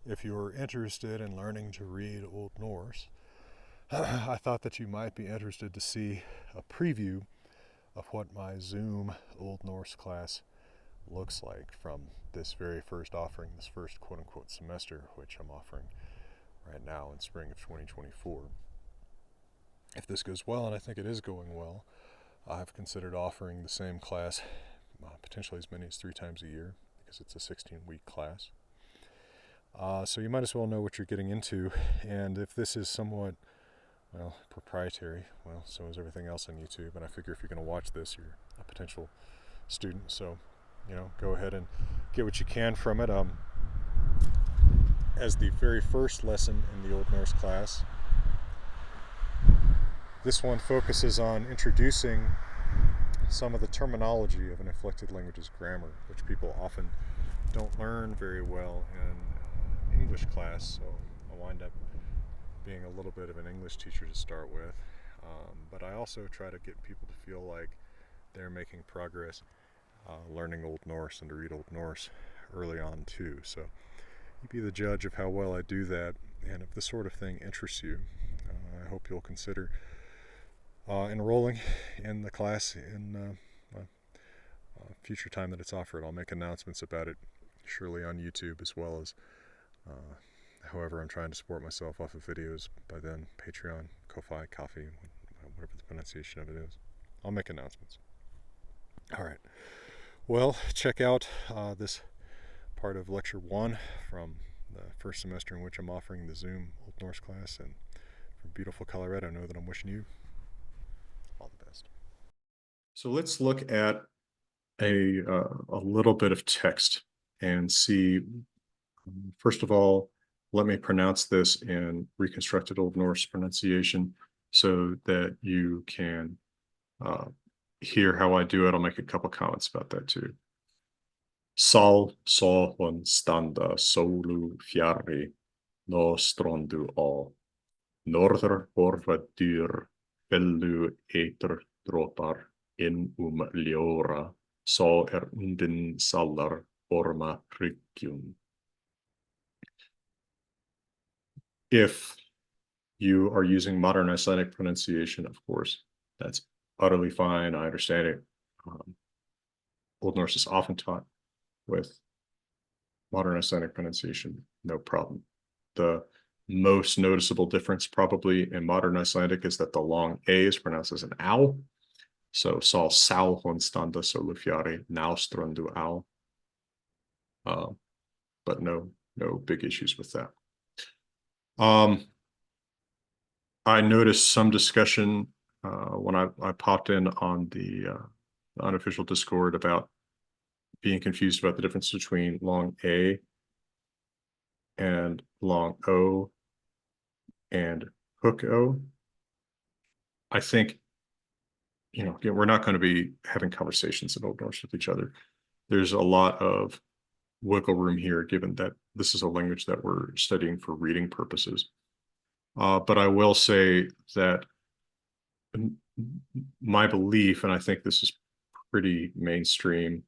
If you're interested in learning to read Old Norse, I thought that you might be interested to see a preview of what my Zoom Old Norse class looks like from this very first offering, this first quote unquote semester, which I'm offering right now in spring of 2024. If this goes well, and I think it is going well, I've considered offering the same class potentially as many as 3 times a year because it's a 16-week class. So you might as well know what you're getting into, and if this is somewhat, well, proprietary, well, so is everything else on YouTube, and I figure if you're going to watch this, you're a potential student, so, go ahead and get what you can from it. As the very first lesson in the Old Norse class, this one focuses on introducing some of the terminology of an inflected language's grammar, which people often don't learn very well in English class, so I wind up being a little bit of an English teacher to start with. But I also try to get people to feel like they're making progress learning Old Norse and to read Old Norse early on too. So you be the judge of how well I do that, and if this sort of thing interests you, I hope you'll consider enrolling in the class in future time that it's offered. I'll make announcements about it surely on YouTube, as well as however I'm trying to support myself off of videos by then, Patreon, Ko-Fi, Coffee, whatever the pronunciation of it is. I'll make announcements. All right. Well, check out this part of Lecture 1 from the first semester in which I'm offering the Zoom Old Norse class. And from beautiful Colorado, I know that I'm wishing you all the best. So let's look at a little bit of text and see, first of all, let me pronounce this in reconstructed Old Norse pronunciation so that you can hear how I do it. I'll make a couple comments about that too. Sal sohon standa solu fjarri no strondu all. Norður horfa dyr fellu eitur dropar in ljóra så undin sallar orma hryggjum. If you are using modern Icelandic pronunciation, of course, that's utterly fine. I understand it. Old Norse is often taught with modern Icelandic pronunciation, no problem. The most noticeable difference probably in modern Icelandic is that the long A is pronounced as an ow. So sal sal hon standa solu fjarri now strondu ow. But no big issues with that. I noticed some discussion when I popped in on the unofficial Discord about being confused about the difference between long A and long O and hook O. I think, again, we're not going to be having conversations in Old Norse with each other. There's a lot of wiggle room here, given that this is a language that we're studying for reading purposes. But I will say that my belief, and I think this is pretty mainstream,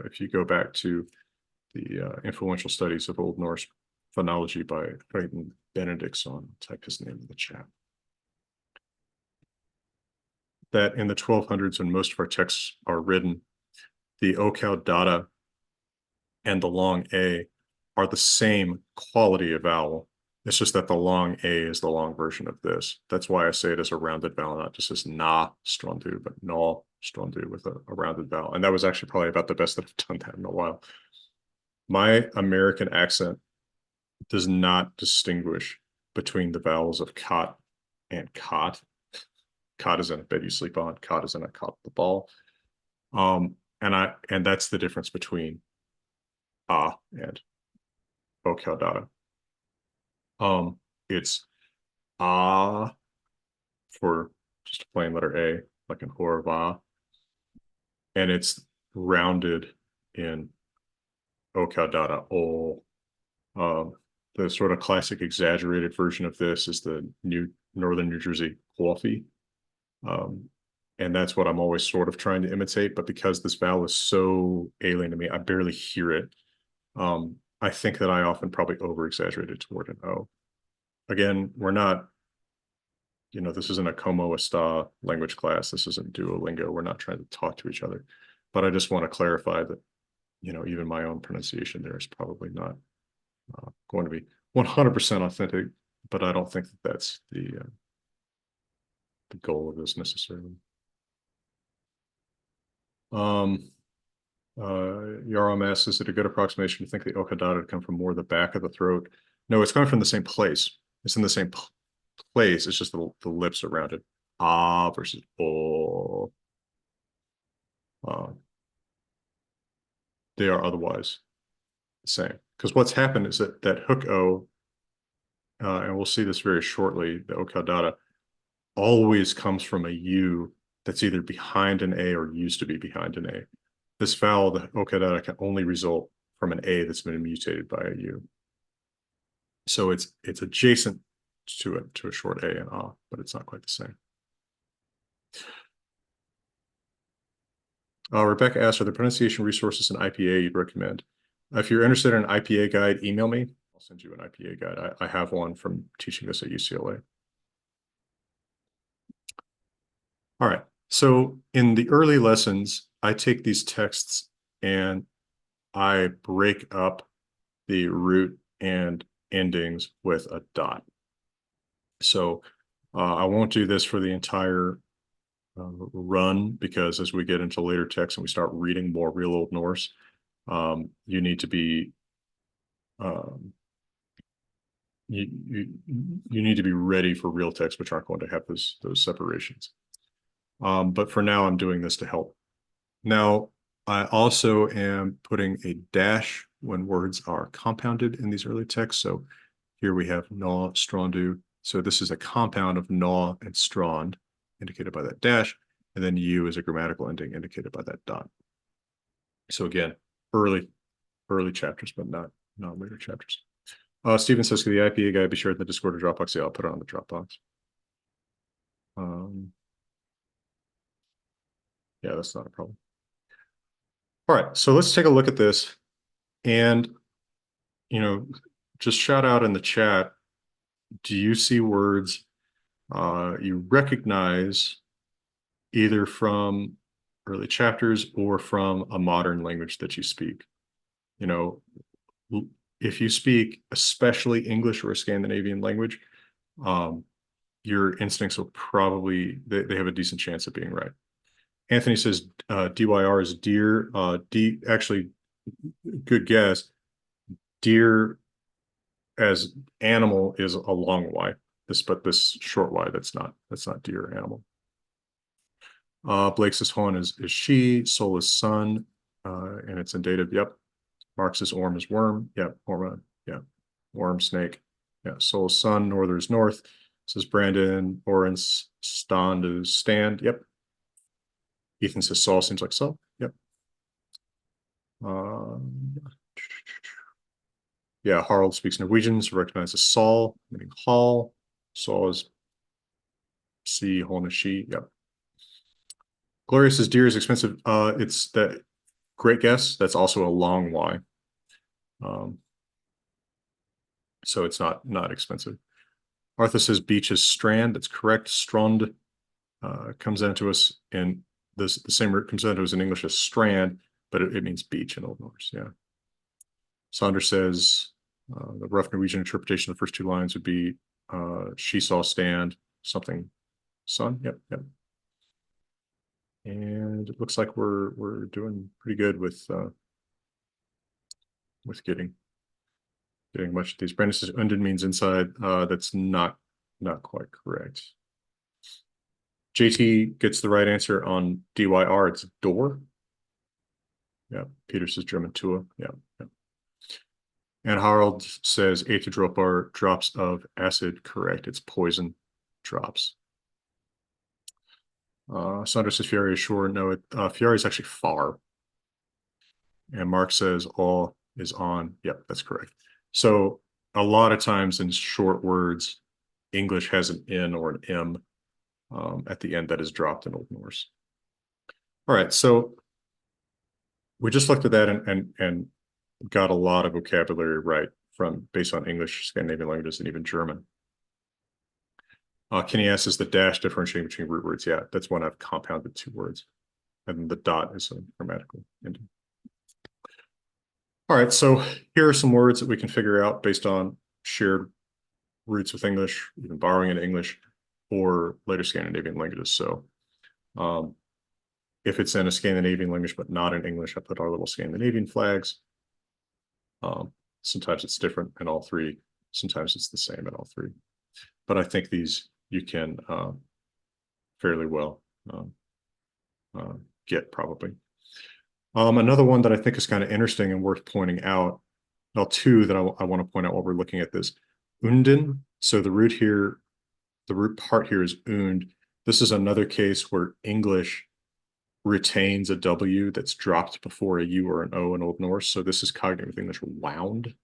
if you go back to the influential studies of Old Norse phonology by Creighton Benedictson, type his name in the chat, that in the 1200s, when most of our texts are written, the okau data and the long A are the same quality of vowel. It's just that the long A is the long version of this. That's why I say it as a rounded vowel, not just as na strondu, but no strondu with a rounded vowel. And that was actually probably about the best that I've done that in a while. My American accent does not distinguish between the vowels of cot and cot. Cot is in a bed you sleep on. Cot is in a cot the ball. And that's the difference between and okau data. It's for just a plain letter A, like in horva, and it's rounded in okau data o. The sort of classic exaggerated version of this is the Northern New Jersey coffee. And that's what I'm always sort of trying to imitate, but because this vowel is so alien to me, I barely hear it. I think that I often probably over-exaggerated toward an O. Again, we're not, this isn't a Como Esta language class. This isn't Duolingo. We're not trying to talk to each other. But I just want to clarify that, even my own pronunciation there is probably not going to be 100% authentic, but I don't think that that's the goal of this necessarily. Yarom asks, is it a good approximation to think the okadata would come from more the back of the throat? No, it's coming from the same place. It's in the same place. It's just the lips around it. Ah versus oh. They are otherwise the same. Because what's happened is that hook O, and we'll see this very shortly, the okadata, always comes from a U that's either behind an A or used to be behind an A. This vowel, the okadata, can only result from an A that's been mutated by a U. So it's adjacent to a short A and ah, but it's not quite the same. Rebecca asked, are there pronunciation resources in IPA you'd recommend? If you're interested in an IPA guide, email me. I'll send you an IPA guide. I have one from teaching this at UCLA. All right. So in the early lessons, I take these texts and I break up the root and endings with a dot. So I won't do this for the entire run, because as we get into later texts and we start reading more real Old Norse, you need to be you need to be ready for real texts which aren't going to have those separations. But for now, I'm doing this to help. Now, I also am putting a dash when words are compounded in these early texts. So here we have gnaw, strondu. So this is a compound of gnaw and strond, indicated by that dash. And then U is a grammatical ending indicated by that dot. So again, early chapters, but not later chapters. Stephen says, could the IPA guide be shared in the Discord or Dropbox? Yeah, I'll put it on the Dropbox. Yeah, that's not a problem. All right, so let's take a look at this. And, just shout out in the chat, do you see words you recognize either from early chapters or from a modern language that you speak? If you speak especially English or a Scandinavian language, your instincts will probably, they have a decent chance of being right. Anthony says DYR is deer. Actually, good guess. Deer as animal is a long Y. But this short Y, that's not deer animal. Blake says Hon is she. Soul is sun, and it's in dative. Yep. Mark says Orm is worm. Yep. Orma. Yeah. Worm, snake. Yeah. Soul is sun. Norther is north. Says Brandon. Orange stand is stand. Yep. Ethan says Saul seems like Saul. Yep. Yeah, Harald speaks Norwegian, so recognizes Saul, meaning hall. Saul is C, Holm is she. Yep. Gloria says deer is expensive. It's that great guess. That's also a long Y. So it's not expensive. Arthur says beach is strand. That's correct. Strand comes down to us in the same root comes down to us in English as strand, but it means beach in Old Norse. Yeah. Saunders says the rough Norwegian interpretation of the first two lines would be she saw stand something sun. Yep. And it looks like we're doing pretty good with getting much of these. Brandon says Unden means inside. That's not quite correct. JT gets the right answer on DYR. It's door. Yeah. Peter says German Tua. Yeah. And Harold says Atodropar, drops of acid. Correct. It's poison drops. Sandra says Fieri is sure. No, Fieri is actually far. And Mark says all is on. Yep, that's correct. So a lot of times in short words, English has an N or an M at the end that is dropped in Old Norse. All right, so we just looked at that and got a lot of vocabulary right from based on English, Scandinavian languages, and even German. Kenny asks, is the dash differentiating between root words? Yeah, that's when I've compounded two words. And the dot is a grammatical ending. All right, so here are some words that we can figure out based on shared roots with English, even borrowing into English, or later Scandinavian languages. So if it's in a Scandinavian language but not in English, I put our little Scandinavian flags. Sometimes it's different in all three. Sometimes it's the same in all three. But I think these you can fairly well get probably. Another one that I think is kind of interesting and worth pointing out, well, two that I want to point out while we're looking at this. Unden, so the root here, the root part here is und. This is another case where English retains a W that's dropped before a U or an O in Old Norse. So this is cognitive English wound,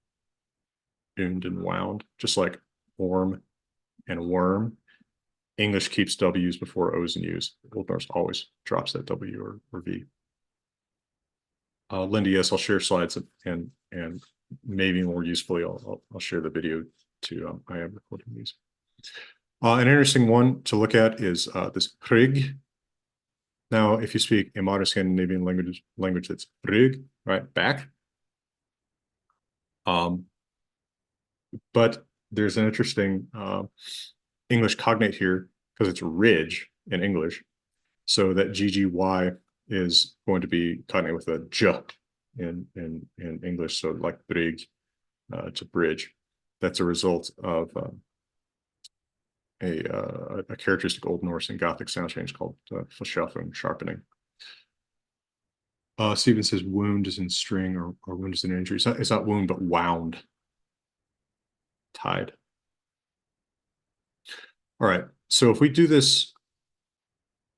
und and wound, just like worm and worm. English keeps W's before O's and U's. Old Norse always drops that W or V. Linda, yes, I'll share slides and maybe more usefully, I'll share the video too. I am recording these. An interesting one to look at is this prig. Now, if you speak a modern Scandinavian language that's prig, right, back. But there's an interesting English cognate here because it's ridge in English. So that GGY is going to be cognate with a j in English. So like brig to bridge. That's a result of a characteristic Old Norse and Gothic sound change called verschärfung, sharpening. Stephen says wound is in string or wound is in injury. It's not wound, but wound. Tied. All right. So if we do this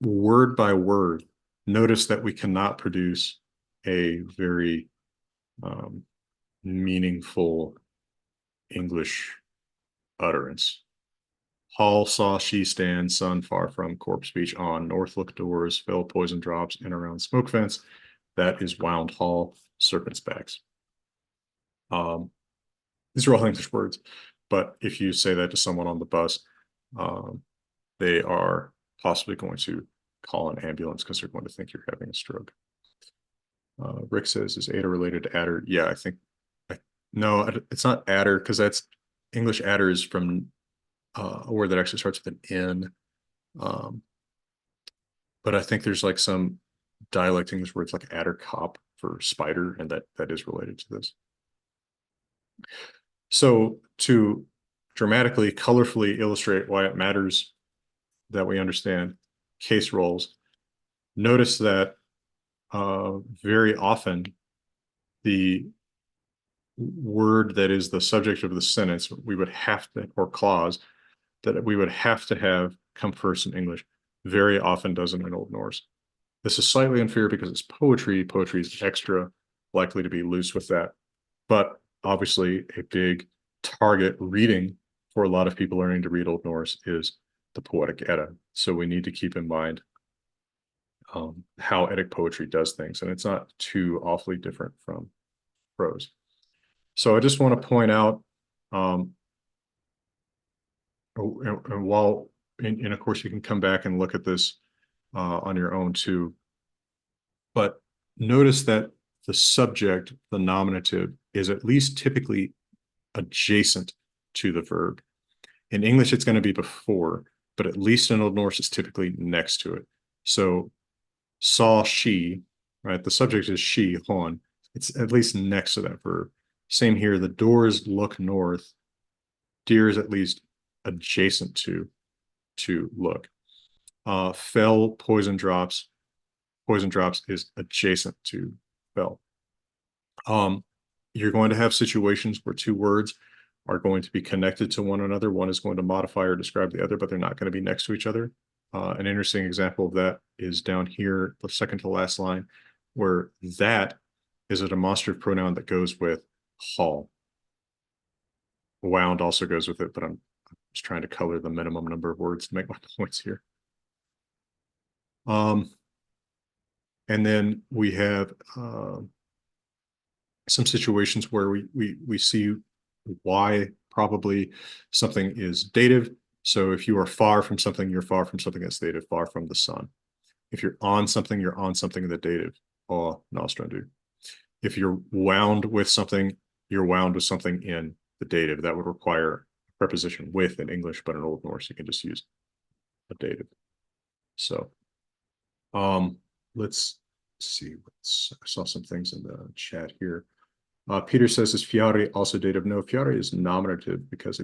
word by word, notice that we cannot produce a very meaningful English utterance. Hall saw she stand, sun far from, corpse beach on, north look doors, fell poison drops, in around smoke fence. That is wound hall, serpent's backs. These are all English words, but if you say that to someone on the bus, they are possibly going to call an ambulance because they're going to think you're having a stroke. Rick says, is Ada related to adder? Yeah, I think, no, it's not adder because that's English adder is from a word that actually starts with an N. But I think there's like some dialect English words like adder cop for spider, and that is related to this. So to dramatically, colorfully illustrate why it matters that we understand case roles, notice that very often the word that is the subject of the sentence we would have to, or clause, that we would have to have come first in English, very often doesn't in Old Norse. This is slightly unfair because it's poetry. Poetry is extra likely to be loose with that. But obviously a big target reading for a lot of people learning to read Old Norse is the Poetic Edda. So we need to keep in mind how Eddic poetry does things. And it's not too awfully different from prose. So I just want to point out, and while, and of course you can come back and look at this on your own too, but notice that the subject, the nominative, is at least typically adjacent to the verb. In English, it's going to be before, but at least in Old Norse, it's typically next to it. So saw she, right? The subject is she, hon. It's at least next to that verb. Same here, the doors look north. Deer is at least adjacent to look. Fell, poison drops. Poison drops is adjacent to fell. You're going to have situations where two words are going to be connected to one another. One is going to modify or describe the other, but they're not going to be next to each other. An interesting example of that is down here, the second to last line, where that is a demonstrative pronoun that goes with hall. Wound also goes with it, but I'm just trying to color the minimum number of words to make my points here. And then we have some situations where we see why probably something is dative. So if you are far from something, you're far from something that's dative, far from the sun. If you're on something, you're on something in the dative. Or nostrandu. If you're wound with something, you're wound with something in the dative. That would require a preposition with in English, but in Old Norse, you can just use a dative. So let's see. I saw some things in the chat here. Peter says, is fiare also dative? No, fiare is nominative because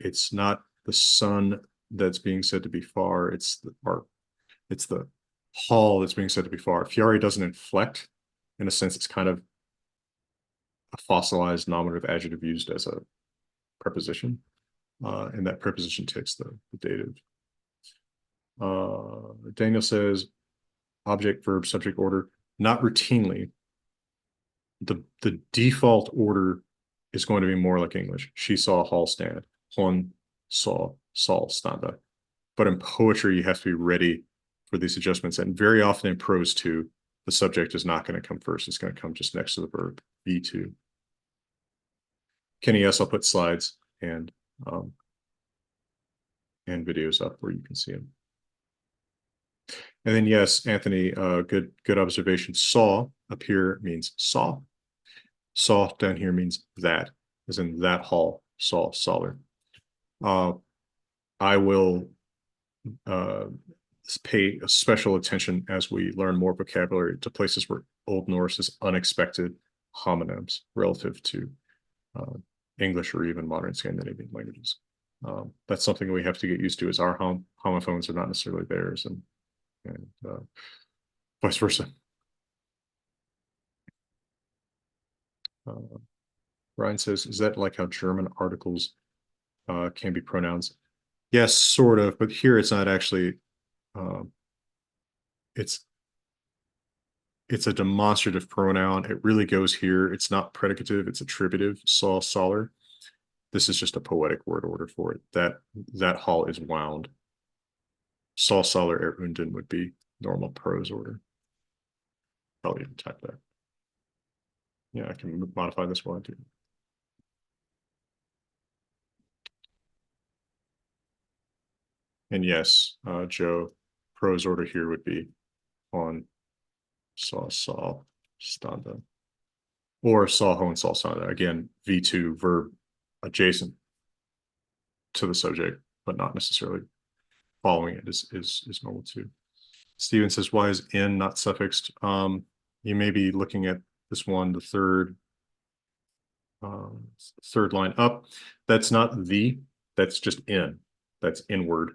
it's not the sun that's being said to be far. It's the hall that's being said to be far. Fiare doesn't inflect. In a sense, it's kind of a fossilized nominative adjective used as a preposition. And that preposition takes the dative. Daniel says, object, verb, subject order, not routinely. The default order is going to be more like English. She saw a hall stand. Hon saw Saul standa. But in poetry, you have to be ready for these adjustments. And very often in prose too, the subject is not going to come first. It's going to come just next to the verb, V2. Kenny, yes, I'll put slides and videos up where you can see them. And then yes, Anthony, good observation. Saw up here means saw. Saw down here means that, as in that hall, saw, Soller. I will pay special attention as we learn more vocabulary to places where Old Norse is unexpected homonyms relative to English or even modern Scandinavian languages. That's something we have to get used to, as our homophones are not necessarily theirs, and vice versa. Ryan says, is that like how German articles can be pronouns? Yes, sort of, but here it's not actually. It's a demonstrative pronoun. It really goes here. It's not predicative. It's attributive. Saw, Soller. This is just a poetic word order for it. That hall is wound. Saw, Soller, Unden would be normal prose order. Probably even type that. Yeah, I can modify this one too. And yes, Joe, prose order here would be on saw, standa. Or saw, ho, and saw, standa. Again, V2 verb adjacent to the subject, but not necessarily following it is normal too. Steven says, why is in not suffixed? You may be looking at this one, the third line up. That's not the, that's just in. That's inward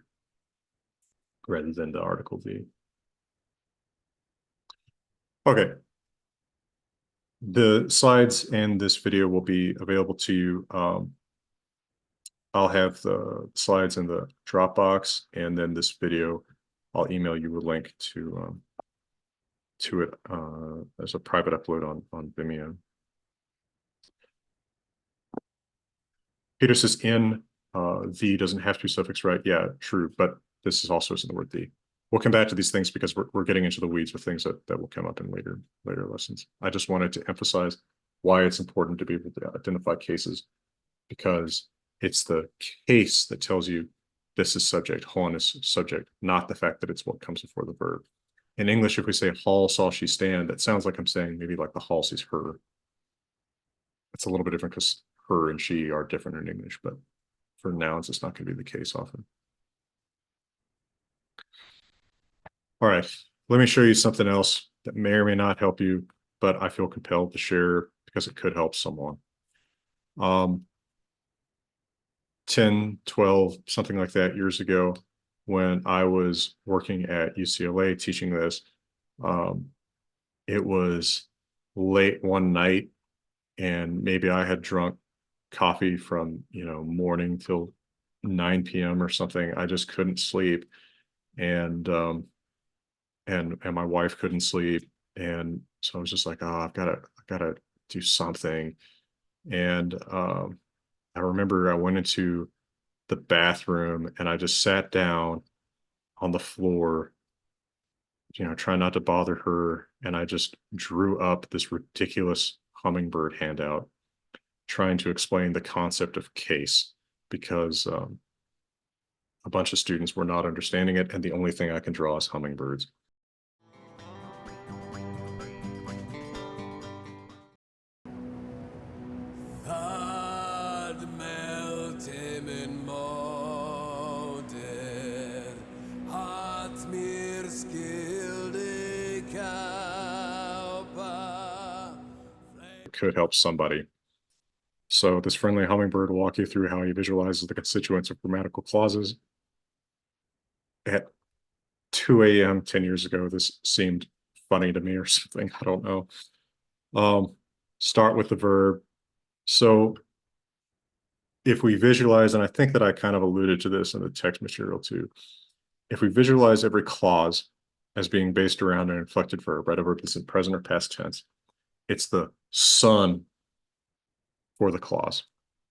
rather than the article the. Okay. The slides and this video will be available to you. I'll have the slides in the Dropbox, and then this video, I'll email you a link to it as a private upload on Vimeo. Peter says in the doesn't have to be suffix, right? Yeah, true, but this is also in the word the. We'll come back to these things because we're getting into the weeds with things that will come up in later lessons. I just wanted to emphasize why it's important to be able to identify cases, because it's the case that tells you this is subject, hon is subject, not the fact that it's what comes before the verb. In English, if we say hall saw she stand, that sounds like I'm saying maybe like the hall sees her. It's a little bit different because her and she are different in English, but for nouns, it's not going to be the case often. All right, let me show you something else that may or may not help you, but I feel compelled to share because it could help someone. 10, 12, something like that years ago, when I was working at UCLA teaching this, it was late one night, and maybe I had drunk coffee from morning till 9 p.m. or something. I just couldn't sleep, and my wife couldn't sleep, and so I was just like, oh, I've gotta do something. And I remember I went into the bathroom and I just sat down on the floor, trying not to bother her, and I just drew up this ridiculous hummingbird handout trying to explain the concept of case, because a bunch of students were not understanding it, and the only thing I can draw is hummingbirds. Could help somebody. So this friendly hummingbird will walk you through how he visualizes the constituents of grammatical clauses. At 2 a.m. 10 years ago, this seemed funny to me or something. I don't know. Start with the verb. So if we visualize, and I think that I kind of alluded to this in the text material too, if we visualize every clause as being based around an inflected verb, right? A verb that's in present or past tense, it's the sun for the clause,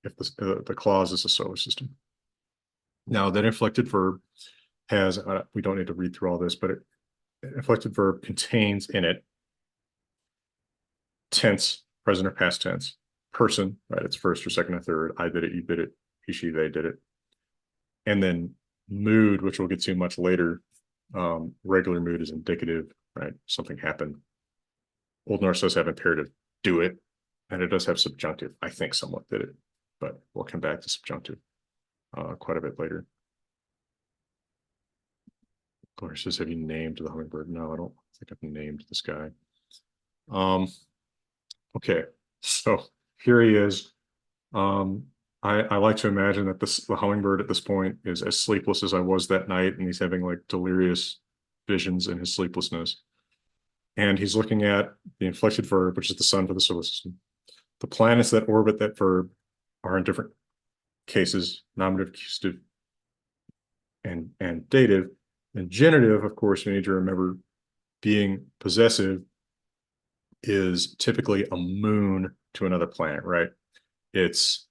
if the clause is a solar system. Now, that inflected verb has, we don't need to read through all this, but inflected verb contains in it tense, present or past tense, person, right? It's first or second or third. I did it, you did it, he, she, they did it. And then mood, which we'll get to much later. Regular mood is indicative, right? Something happened. Old Norse does have imperative, do it. And it does have subjunctive. I think someone did it, but we'll come back to subjunctive quite a bit later. Gloria says, have you named the hummingbird? No, I don't think I've named this guy. Okay, so here he is. I like to imagine that the hummingbird at this point is as sleepless as I was that night, and he's having like delirious visions in his sleeplessness. And he's looking at the inflected verb, which is the sun for the solar system. The planets that orbit that verb are in different cases, nominative, accusative, and dative. And genitive, of course, we need to remember, being possessive is typically a moon to another planet, right? It's,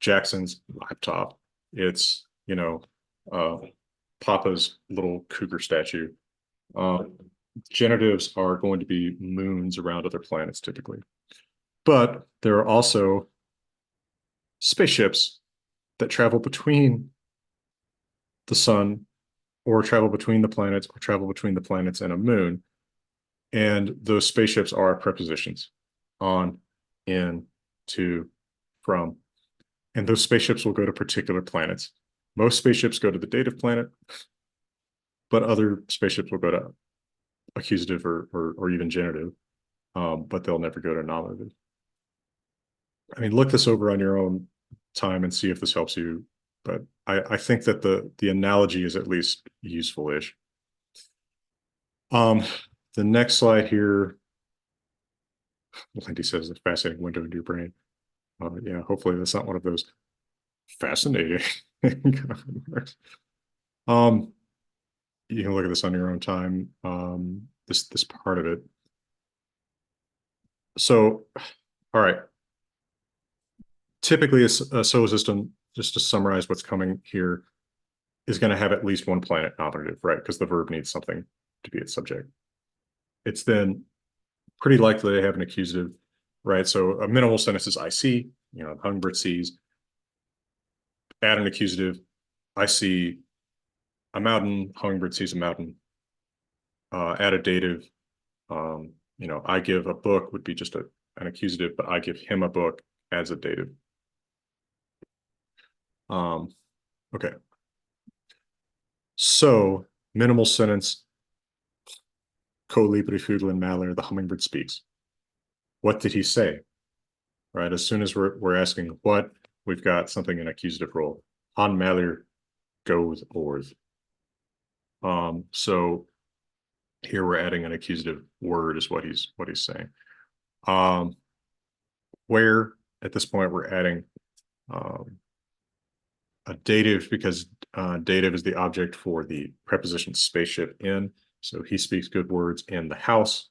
Jackson's laptop. It's, Papa's little cougar statue. Genitives are going to be moons around other planets typically. But there are also spaceships that travel between the sun, or travel between the planets, or travel between the planets and a moon. And those spaceships are prepositions: on, in, to, from. And those spaceships will go to particular planets. Most spaceships go to the dative planet, but other spaceships will go to accusative or even genitive, but they'll never go to nominative. I mean, look this over on your own time and see if this helps you. But I think that the analogy is at least useful-ish. The next slide here, Lindy says, a fascinating window into your brain. Yeah, hopefully that's not one of those fascinating. You can look at this on your own time. This part of it. So, all right. Typically, a solar system, just to summarize what's coming here, is going to have at least one planet nominative, right? Because the verb needs something to be its subject. It's then pretty likely to have an accusative, right? So a minimal sentence is I see, the hummingbird sees. Add an accusative, I see a mountain, hummingbird sees a mountain. Add a dative, I give a book would be just an accusative, but I give him a book adds a dative. Okay. So minimal sentence, colibri fuglen maler, the hummingbird speaks. What did he say? Right. As soon as we're asking what, we've got something in accusative role. Han maler goes orth. So here we're adding an accusative word is what he's saying. Where at this point we're adding a dative, because dative is the object for the preposition spaceship in. So he speaks good words in the house.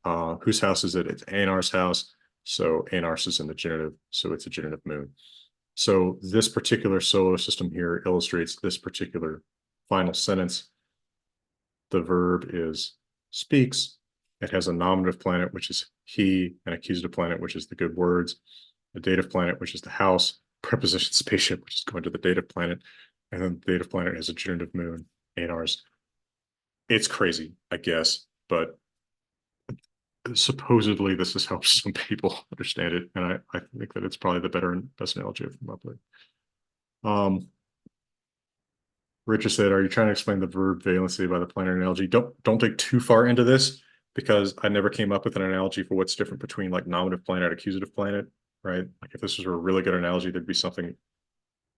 Whose house is it? It's Einar's house. So Einar's is in the genitive. So it's a genitive moon. So this particular solar system here illustrates this particular final sentence. The verb is speaks, It has a nominative planet, which is he, an accusative planet, which is the good words, a dative planet, which is the house, preposition spaceship, which is going to the dative planet, and then the dative planet has a genitive moon, anars. It's crazy, I guess, but supposedly this has helped some people understand it, and I think that it's probably the better and best analogy I've come up with. Richard said, "Are you trying to explain the verb valency by the planar analogy?" Don't dig too far into this because I never came up with an analogy for what's different between like nominative planet, accusative planet, right? Like if this was a really good analogy, there'd be something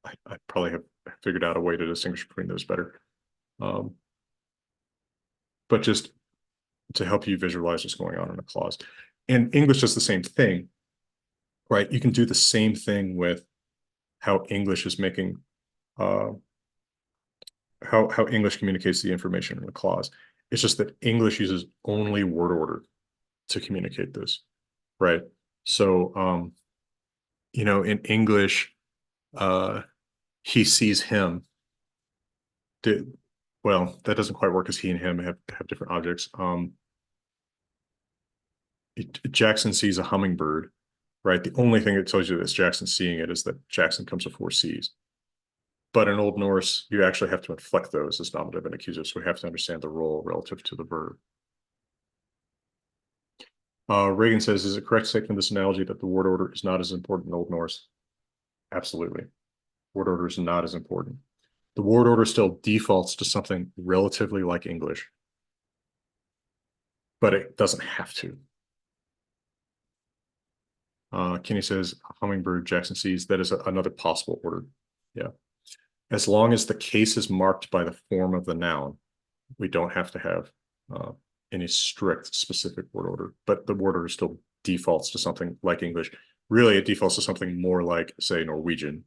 I probably have figured out a way to distinguish between those better. But just to help you visualize what's going on in a clause. And English does the same thing, right? You can do the same thing with how English is making how English communicates the information in a clause. It's just that English uses only word order to communicate this, right? So, in English, he sees him. Well, that doesn't quite work because he and him have different objects. Jackson sees a hummingbird, right? The only thing that tells you that Jackson's seeing it is that Jackson comes before sees. But in Old Norse, you actually have to inflect those as nominative and accusative, so we have to understand the role relative to the verb. Reagan says, "Is it correct to say from this analogy that the word order is not as important in Old Norse?" Absolutely. Word order is not as important. The word order still defaults to something relatively like English, but it doesn't have to. Kenny says, "Hummingbird, Jackson sees." That is another possible order. Yeah. As long as the case is marked by the form of the noun, we don't have to have any strict specific word order, but the word order still defaults to something like English. Really, it defaults to something more like, say, Norwegian.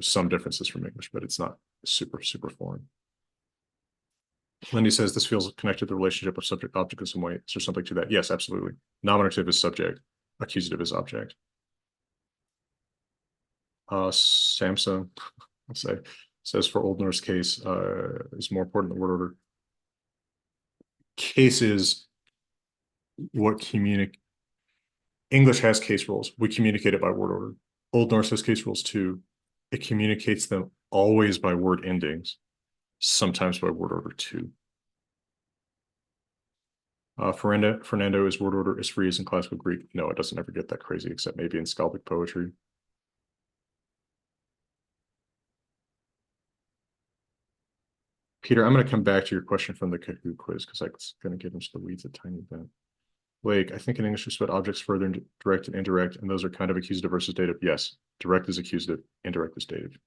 Some differences from English, but it's not super, super foreign. Lindy says, "This feels connected to the relationship of subject-object in some way." Is there something to that? Yes, absolutely. Nominative is subject. Accusative is object. Samsung, I'll say, says for Old Norse case is more important than word order. Case is what English has case rules. We communicate it by word order. Old Norse has case rules too. It communicates them always by word endings, sometimes by word order too. Fernando, is word order as free as in classical Greek? No, it doesn't ever get that crazy, except maybe in skaldic poetry. Peter, I'm going to come back to your question from the Kahoot quiz because that's going to get into the weeds a tiny bit. Blake, I think in English we split objects further into direct and indirect, and those are kind of accusative versus dative. Yes, direct is accusative, indirect is dative.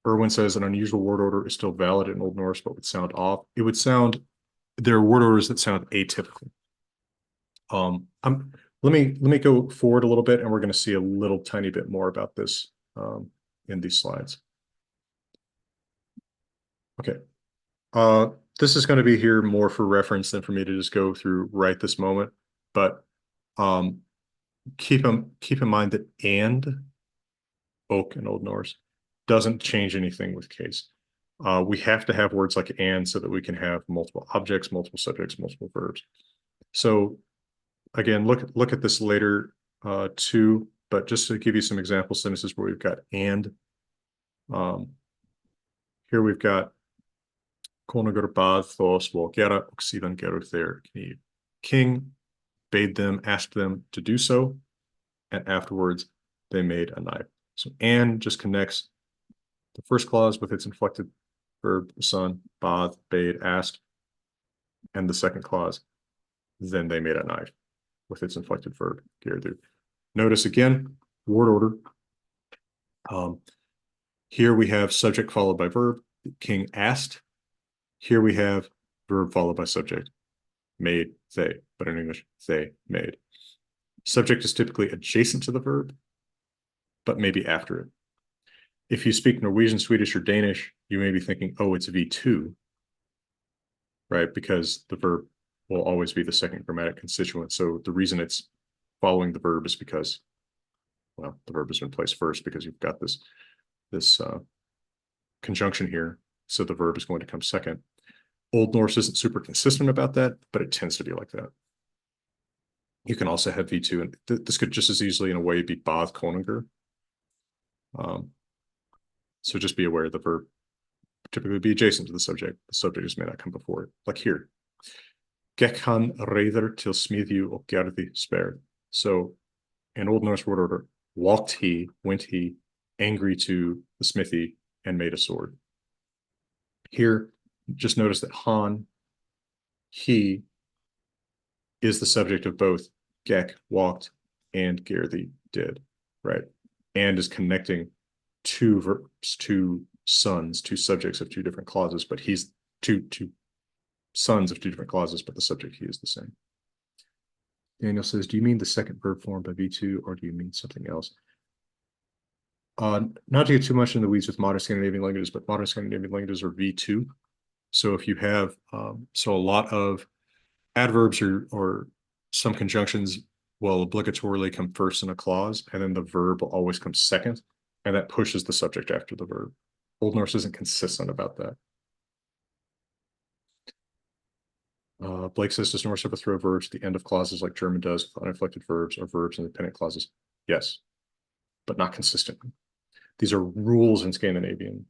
Erwin says an unusual word order is still valid in Old Norse, but would sound off. It would sound, there are word orders that sound atypical. Let me go forward a little bit, and we're going to see a little tiny bit more about this in these slides. Okay. This is going to be here more for reference than for me to just go through right this moment. But keep in mind that and oak in Old Norse doesn't change anything with case. We have to have words like and so that we can have multiple objects, multiple subjects, multiple verbs. So again, look at this later too, but just to give you some example sentences where we've got and. Here we've got Konungur bað þá svo gera og síðan gerðu þeir knív. King bade them, asked them to do so, and afterwards they made a knife. So and just connects the first clause with its inflected verb, the son, bad, bade, asked, and the second clause, then they made a knife with its inflected verb, gerðu. Notice again, word order. Here we have subject followed by verb. King asked. Here we have verb followed by subject. Made, they, but in English, they made. Subject is typically adjacent to the verb, but maybe after it. If you speak Norwegian, Swedish, or Danish, you may be thinking, oh, it's V2, right? Because the verb will always be the second grammatic constituent. So the reason it's following the verb is because, well, the verb has been placed first because you've got this conjunction here. So the verb is going to come second. Old Norse isn't super consistent about that, but it tends to be like that. You can also have V2, and this could just as easily, in a way, be Bad Koninger. So just be aware the verb typically be adjacent to the subject. The subject just may not come before it, like here. Gekk han reider til smidju og gerði sperd. So in Old Norse word order, went he, angry to the smithy, and made a sword. Here, just notice that Han, he, is the subject of both Gekk, walked, and Gerði, did, right? And is connecting two verbs, two sons, two subjects of two different clauses, but he's two sons of two different clauses, but the subject he is the same. Daniel says, do you mean the second verb form by V2, or do you mean something else? Not to get too much in the weeds with modern Scandinavian languages, but modern Scandinavian languages are V2. So if you have, so a lot of adverbs or some conjunctions will obligatorily come first in a clause, and then the verb will always come second, and that pushes the subject after the verb. Old Norse isn't consistent about that. Blake says, does Norse ever throw verbs at the end of clauses like German does with uninflected verbs, or verbs in dependent clauses? Yes, but not consistently. These are rules in Scandinavian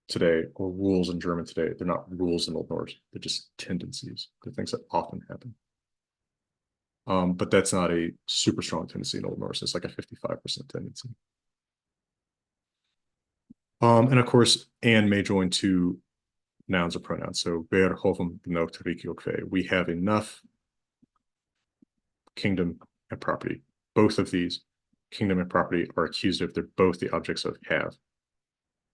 today, or rules in German today. They're not rules in Old Norse. They're just tendencies. They're things that often happen. But that's not a super strong tendency in Old Norse. It's like a 55% tendency. And of course, and may join two nouns or pronouns. So ver hovum benocht riki og fe. We have enough kingdom and property. Both of these, kingdom and property, are accusative. They're both the objects of have,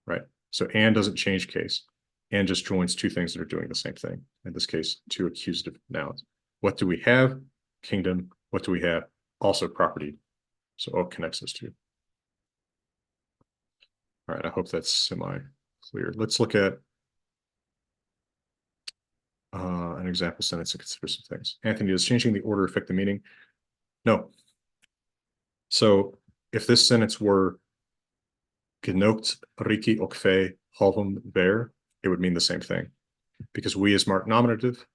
right? So and doesn't change case. And just joins two things that are doing the same thing. In this case, two accusative nouns. What do we have? Kingdom. What do we have? Also property. So O connects those two. All right, I hope that's semi-clear. Let's look at an example sentence and consider some things. Anthony, does changing the order affect the meaning? No. So if this sentence were genokt riki og fe halvum ver, it would mean the same thing, because we is marked nominative,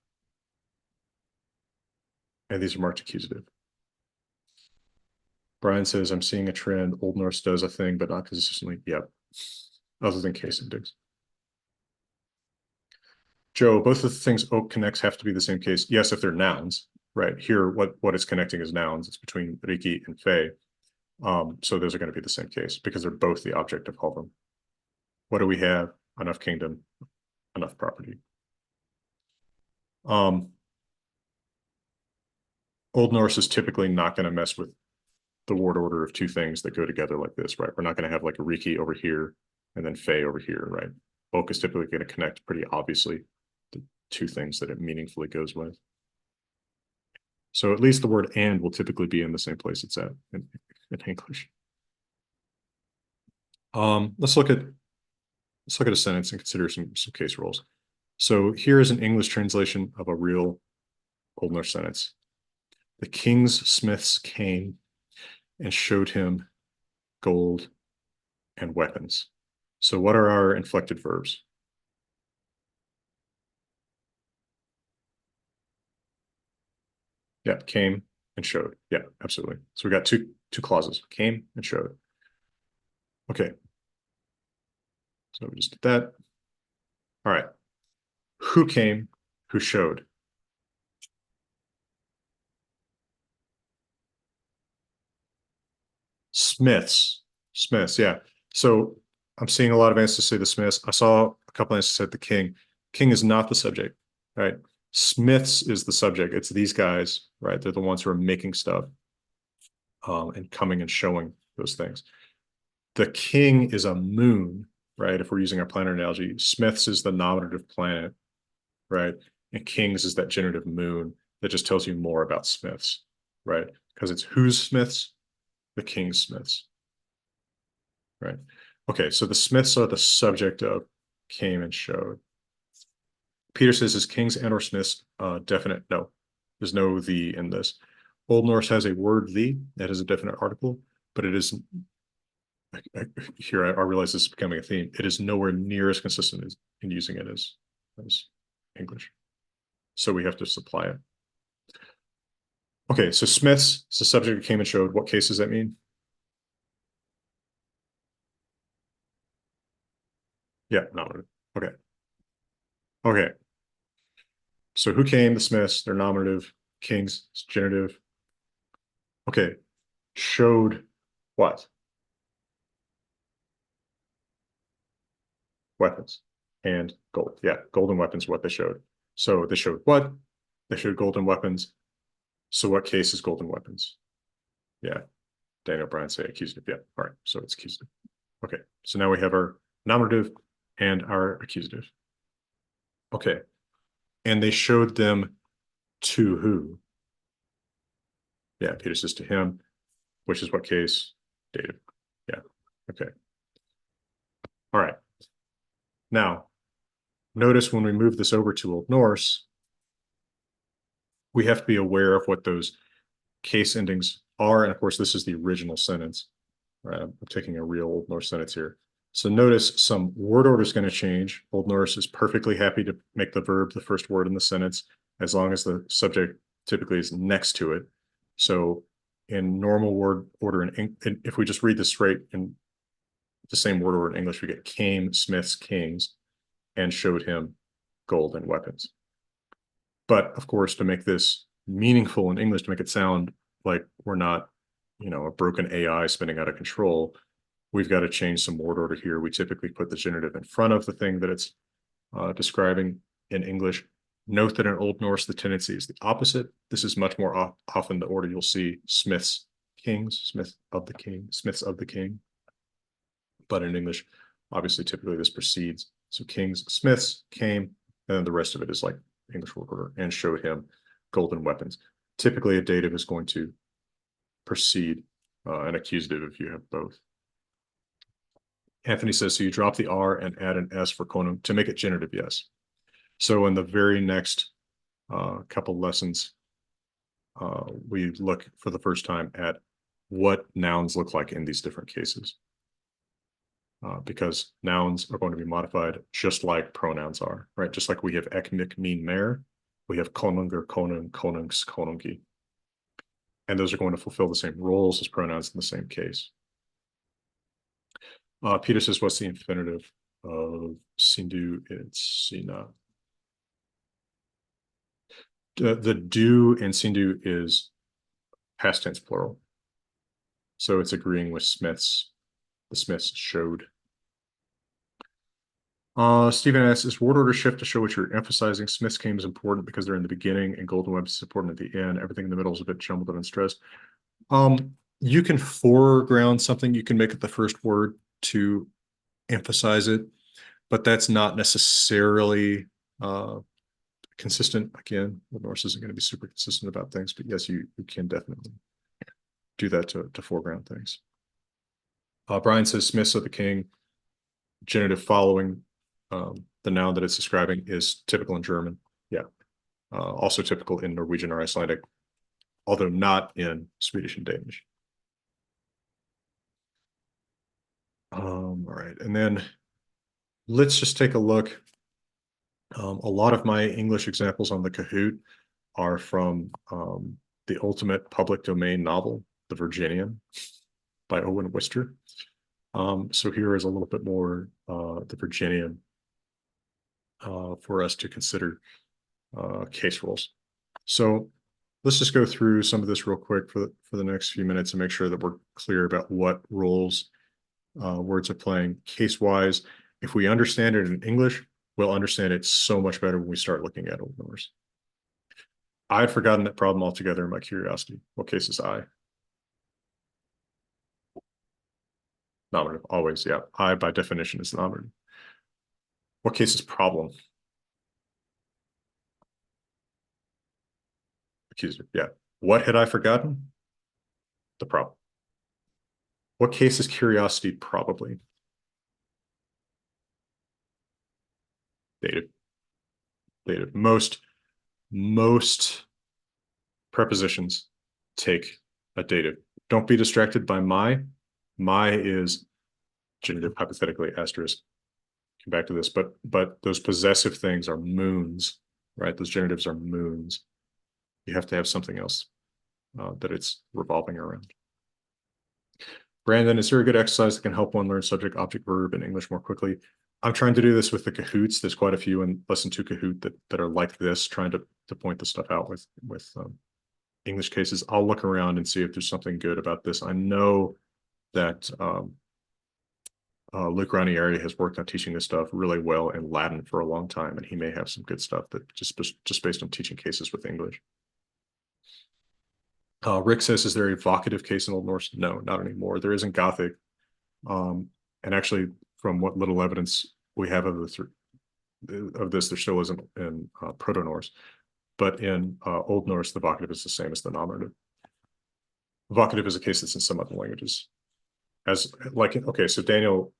and these are marked accusative. Brian says, I'm seeing a trend. Old Norse does a thing, but not consistently. Yep. Other than case index. Joe, both of the things Oak connects have to be the same case. Yes, if they're nouns, right? Here, what it's connecting is nouns. It's between Riki and Fe. So those are going to be the same case because they're both the object of Halvum. What do we have? Enough kingdom, enough property. Old Norse is typically not going to mess with the word order of two things that go together like this, right? We're not going to have like a Riki over here and then Fe over here, right? Oak is typically going to connect pretty obviously the two things that it meaningfully goes with. So at least the word and will typically be in the same place it's at in English. Let's look at a sentence and consider some case rules. So here is an English translation of a real Old Norse sentence. The king's smiths came and showed him gold and weapons. So what are our inflected verbs? Yeah, came and showed. Yeah, absolutely. So we got two clauses, came and showed. Okay. So we just did that. All right. Who came? Who showed? Smiths. Smiths, yeah. So I'm seeing a lot of answers say the Smiths. I saw a couple answers said the king. King is not the subject, right? Smiths is the subject. It's these guys, right? They're the ones who are making stuff and coming and showing those things. The king is a moon, right? If we're using our planet analogy, Smiths is the nominative planet, right? And kings is that generative moon that just tells you more about Smiths, right? Because it's whose Smiths? The king's Smiths, right? Okay, so the Smiths are the subject of came and showed. Peter says, is kings and or Smiths definite? No, there's no the in this. Old Norse has a word the that is a definite article, but it is here I realize this is becoming a theme. It is nowhere near as consistent as in using it as English. So we have to supply it. Okay, so Smiths is the subject that came and showed. What case does that mean? Yeah, nominative. Okay. Okay. So who came? The Smiths, they're nominative. Kings, it's genitive. Okay. Showed what? Weapons and gold. Yeah, golden weapons, what they showed. So they showed what? They showed golden weapons. So what case is golden weapons? Yeah. Daniel Bryan say accusative. Yeah. All right. So it's accusative. Okay. So now we have our nominative and our accusative. Okay. And they showed them to who? Yeah. Peter says to him, which is what case? Dative. Yeah. Okay. All right. Now, notice when we move this over to Old Norse, we have to be aware of what those case endings are. And of course, this is the original sentence. Right? I'm taking a real Old Norse sentence here. So notice some word order is going to change. Old Norse is perfectly happy to make the verb the first word in the sentence, as long as the subject typically is next to it. So in normal word order, and if we just read this straight in the same word order in English, we get came, Smiths, kings, and showed him gold and weapons. But of course, to make this meaningful in English, to make it sound like we're not, a broken AI spinning out of control, we've got to change some word order here. We typically put the genitive in front of the thing that it's describing in English. Note that in Old Norse, the tendency is the opposite. This is much more often the order you'll see Smiths, kings, Smith of the king, Smiths of the king. But in English, obviously, typically this precedes. So kings, Smiths came, and then the rest of it is like English word order, and showed him golden weapons. Typically, a dative is going to precede an accusative if you have both. Anthony says, so you drop the R and add an S for konung to make it genitive, yes. So in the very next couple lessons, we look for the first time at what nouns look like in these different cases. Because nouns are going to be modified just like pronouns are, right? Just like we have ek, mik, mean, mer, we have konungur, konung, konungs, konungi. And those are going to fulfill the same roles as pronouns in the same case. Peter says, what's the infinitive of sindu? It's sina. The do in sindu is past tense plural. So it's agreeing with Smiths. The Smiths showed. Stephen asks, is word order shift to show what you're emphasizing? Smiths came is important because they're in the beginning, and golden webs is important at the end. Everything in the middle is a bit jumbled and unstressed. You can foreground something. You can make it the first word to emphasize it, but that's not necessarily consistent. Again, the Norse isn't going to be super consistent about things, but yes, you can definitely do that to foreground things. Brian says Smiths of the king, genitive following the noun that it's describing is typical in German. Yeah. Also typical in Norwegian or Icelandic, although not in Swedish and Danish. All right. And then let's just take a look. A lot of my English examples on the Kahoot are from the ultimate public domain novel, The Virginian by Owen Wister. So here is a little bit more The Virginian for us to consider case rules. So let's just go through some of this real quick for the next few minutes and make sure that we're clear about what roles words are playing case-wise. If we understand it in English, we'll understand it so much better when we start looking at Old Norse. I'd forgotten that problem altogether in my curiosity. What case is I? Nominative, always, yeah. I, by definition, is nominative. What case is problem? Accusative, yeah. What had I forgotten? The problem. What case is curiosity? Probably. Dative. Dative. Most prepositions take a dative. Don't be distracted by my. My is genitive, hypothetically, asterisk. Come back to this, but those possessive things are moons right? Those genitives are moons. You have to have something else that it's revolving around. Brandon, is there a good exercise that can help one learn subject, object, verb in English more quickly? I'm trying to do this with the Kahoots. There's quite a few in Lesson 2 Kahoot that are like this, trying to point the stuff out with English cases. I'll look around and see if there's something good about this. I know that Luke Ranieri has worked on teaching this stuff really well in Latin for a long time, and he may have some good stuff that just based on teaching cases with English. Rick says, is there a vocative case in Old Norse? No, not anymore. There is in Gothic. And actually, from what little evidence we have of this, there still isn't in Proto Norse. But in Old Norse, the vocative is the same as the nominative. Vocative is a case that's in some other languages. Okay, so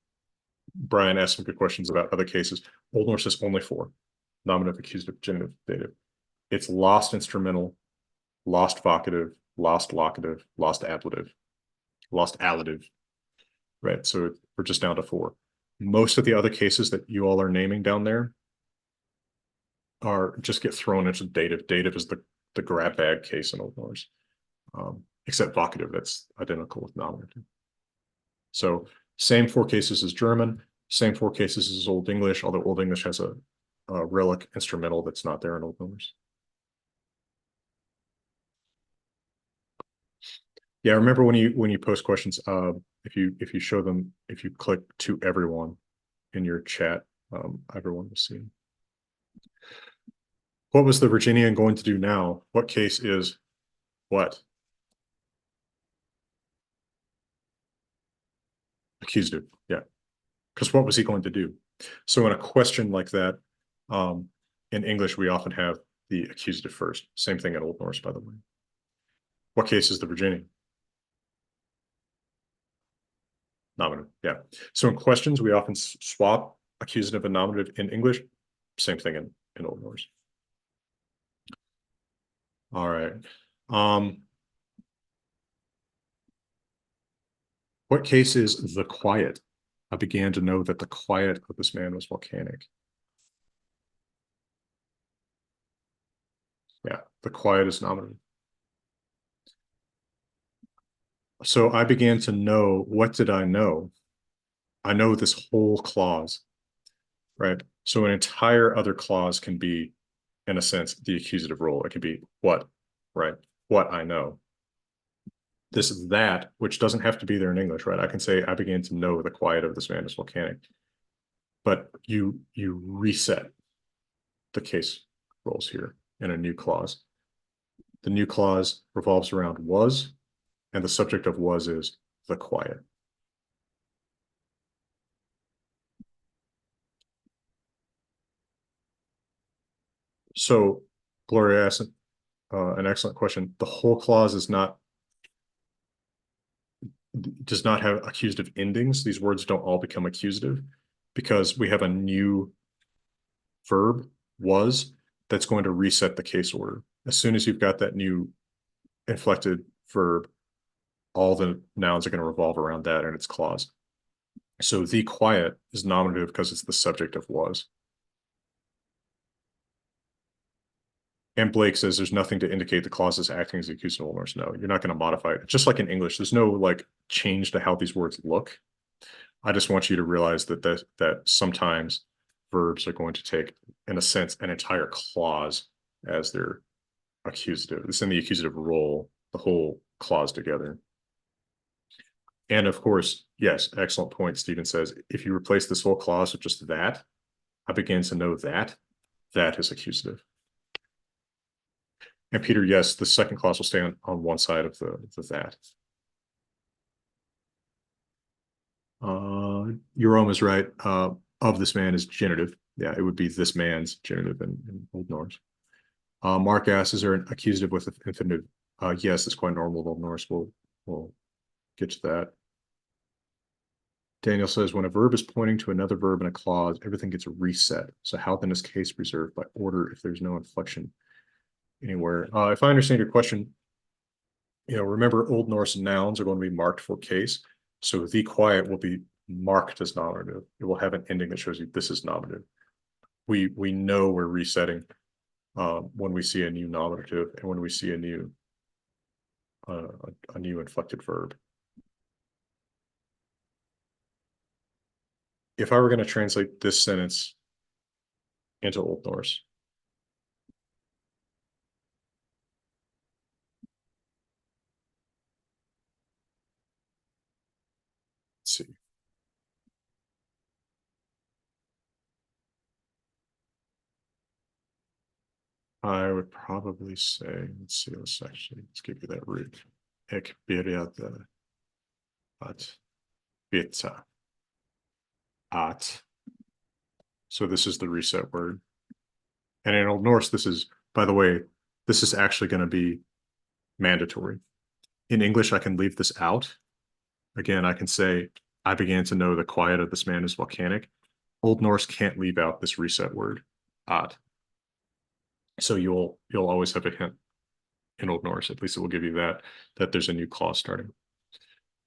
Brian asked some good questions about other cases. Old Norse is only 4: nominative, accusative, genitive, dative. It's lost instrumental, lost vocative, lost locative, lost ablative, lost allative, right? So we're just down to 4. Most of the other cases that you all are naming down there are just get thrown into dative. Dative is the grab bag case in Old Norse, except vocative, that's identical with nominative. So same 4 cases as German, same 4 cases as Old English, although Old English has a relic instrumental that's not there in Old Norse. Yeah, remember when you post questions, if you show them, if you click to everyone in your chat, everyone will see. What was the Virginian going to do now? What case is what? Accusative, yeah. Because what was he going to do? So in a question like that, in English, we often have the accusative first. Same thing in Old Norse, by the way. What case is the Virginian? Nominative, yeah. So in questions, we often swap accusative and nominative in English. Same thing in Old Norse. All right. What case is the quiet? I began to know that the quiet of this man was volcanic. Yeah, the quiet is nominative. So I began to know, what did I know? I know this whole clause, right? So an entire other clause can be, in a sense, the accusative role. It can be what, right? What I know. This is that, which doesn't have to be there in English, right? I can say, I began to know the quiet of this man is volcanic. But you reset the case roles here in a new clause. The new clause revolves around was, and the subject of was is the quiet. So Gloria asked an excellent question. The whole clause does not have accusative endings. These words don't all become accusative because we have a new verb, was, that's going to reset the case order. As soon as you've got that new inflected verb, all the nouns are going to revolve around that and its clause. So the quiet is nominative because it's the subject of was. And Blake says there's nothing to indicate the clause is acting as the accusative in Old Norse. No, you're not going to modify it. Just like in English, there's no like change to how these words look. I just want you to realize that sometimes verbs are going to take, in a sense, an entire clause as their accusative. It's in the accusative role, the whole clause together. And of course, yes, excellent point. Stephen says, if you replace this whole clause with just that, I begin to know that is accusative. And Peter, yes, the second clause will stay on one side of the that. Jerome is right. Of this man is genitive. Yeah, it would be this man's genitive in Old Norse. Mark asks, is there an accusative with infinitive? Yes, it's quite normal in Old Norse. We'll get to that. Daniel says, when a verb is pointing to another verb in a clause, everything gets reset. So how then is case preserved by order if there's no inflection anywhere? If I understand your question, remember Old Norse nouns are going to be marked for case. So the quiet will be marked as nominative. It will have an ending that shows you this is nominative. We know we're resetting when we see a new nominative and when we see a new inflected verb. If I were going to translate this sentence into Old Norse, let's see. I would probably say, let's give you that root. Ek byrjade att byta att. So this is the reset word. And in Old Norse, this is, by the way, this is actually going to be mandatory. In English, I can leave this out. Again, I can say, I began to know the quiet of this man is volcanic. Old Norse can't leave out this reset word, att. So you'll always have a hint in Old Norse. At least it will give you that there's a new clause starting.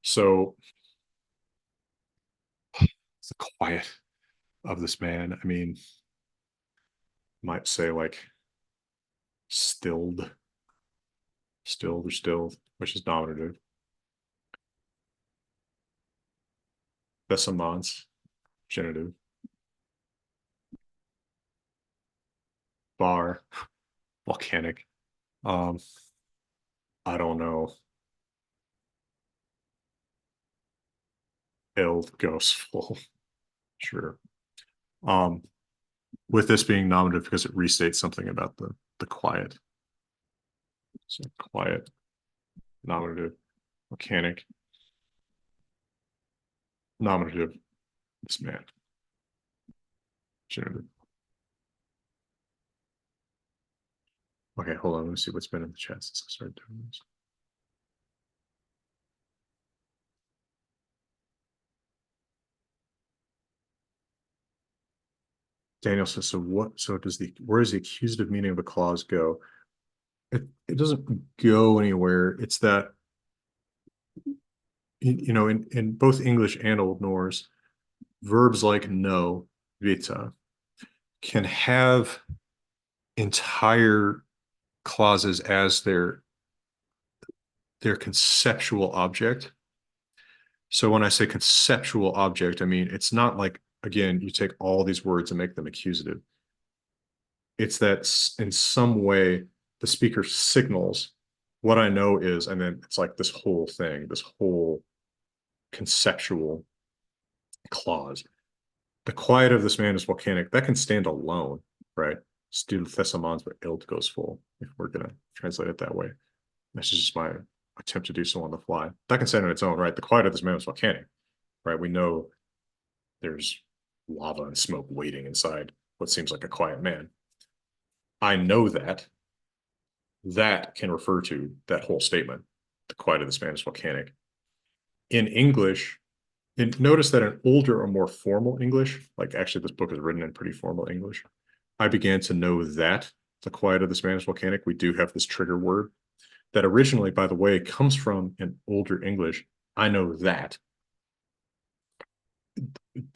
So it's the quiet of this man. I mean, might say like stilled or stilled, which is nominative. Besamans, genitive. Bar, volcanic. I don't know. Ild goes full. Sure. With this being nominative because it restates something about the quiet. So quiet, nominative, volcanic, nominative, this man. Genitive. Okay, hold on. Let me see what's been in the chat since I started doing this. Daniel says, so where does the accusative meaning of the clause go? It doesn't go anywhere. It's that, in both English and Old Norse, verbs like know, vita, can have entire clauses as their conceptual object. So when I say conceptual object, I mean, it's not like, again, you take all these words and make them accusative. It's that in some way the speaker signals what I know is, and then it's like this whole thing, this whole conceptual clause. The quiet of this man is volcanic. That can stand alone, right? Still Thessalons, but ild goes full, if we're going to translate it that way. This is just my attempt to do so on the fly. That can stand on its own, right? The quiet of this man is volcanic, right? We know there's lava and smoke waiting inside what seems like a quiet man. I know that. That can refer to that whole statement. The quiet of this man is volcanic. In English, and notice that in older or more formal English, like actually this book is written in pretty formal English, I began to know that the quiet of this man is volcanic. We do have this trigger word that originally, by the way, comes from an older English. I know that.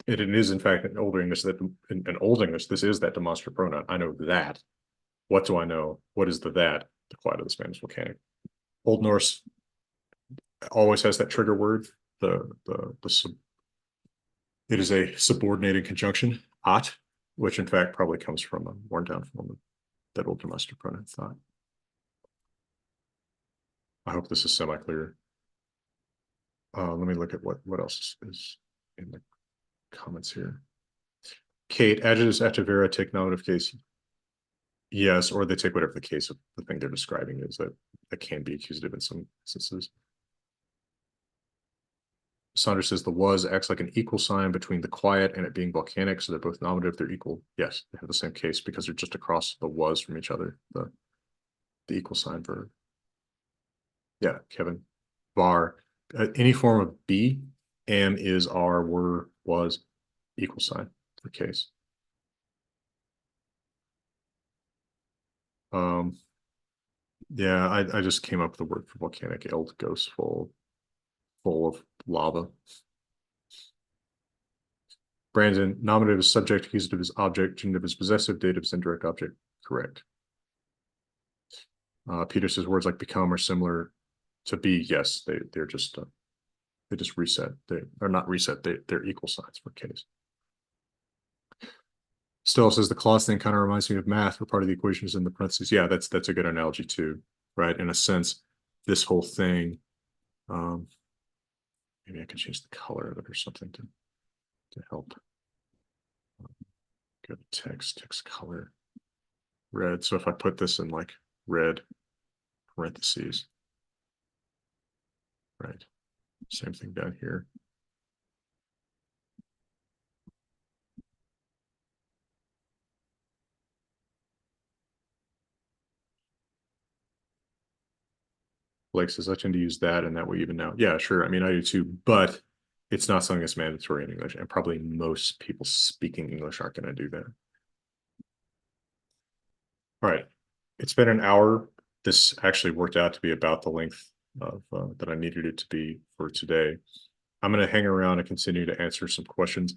It is, in fact, an older English that in Old English, this is that demonstrative pronoun. I know that. What do I know? What is the that? The quiet of the Spanish volcanic. Old Norse always has that trigger word. It is a subordinated conjunction, at, which in fact probably comes from a worn down form of that old demonstrative pronoun thought. I hope this is semi-clear. Let me look at what else is in the comments here. Kate, adjectives after vera take nominative case. Yes, or they take whatever the case of the thing they're describing is, that can be accusative in some instances. Saunders says the was acts like an equal sign between the quiet and it being volcanic, so they're both nominative, they're equal. Yes, they have the same case because they're just across the was from each other, the equal sign verb. Yeah, Kevin. Var. Any form of be, am, is, are, were, was, equal sign for case. Yeah, I just came up with the word for volcanic. Ild goes full of lava. Brandon, nominative is subject, accusative is object, genitive is possessive, dative is indirect object. Correct. Peter says words like become are similar to be. Yes, they're just they just reset. They're not reset. They're equal signs for case. Still says the clause thing kind of reminds me of math, where part of the equation is in the parentheses. Yeah, that's a good analogy too, right? In a sense, this whole thing. Maybe I can change the color of it or something to help. Go to text color, red. So if I put this in like red parentheses, right? Same thing down here. Blake says I tend to use that and that way even now. Yeah, sure. I mean, I do too, but it's not something that's mandatory in English, and probably most people speaking English aren't going to do that. All right, it's been an hour. This actually worked out to be about the length of that I needed it to be for today. I'm going to hang around and continue to answer some questions.